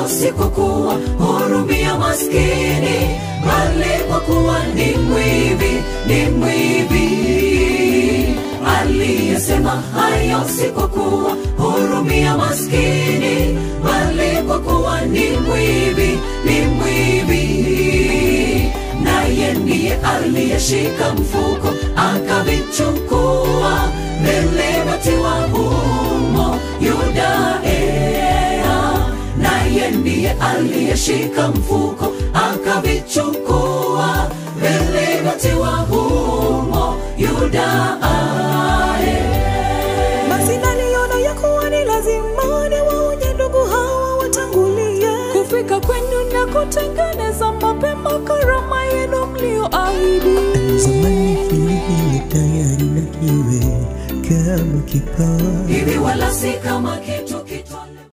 hayo si kwa kuwa hurumia maskini, bali kwa kuwa ni mwivi, ni mwivi. Aliyesema hayo si kwa kuwa hurumia maskini, bali kwa kuwa ni mwivi, ni mwivi. Naye ndiye aliyeshika mfuko akavichukua, vilivyotiwa humo Yuda. Naye ndiye aliyeshika mfuko akavichukua, vilivyotiwa humo Yuda. Basi naliona ya kuwa ni lazima niwaonye ndugu hawa watangulie kufika kwenu na kutengeneza mapema karama yenu mlioahidi. Zamani hili tayari na iwe kama kipawa, hivi wala si kama kipawa.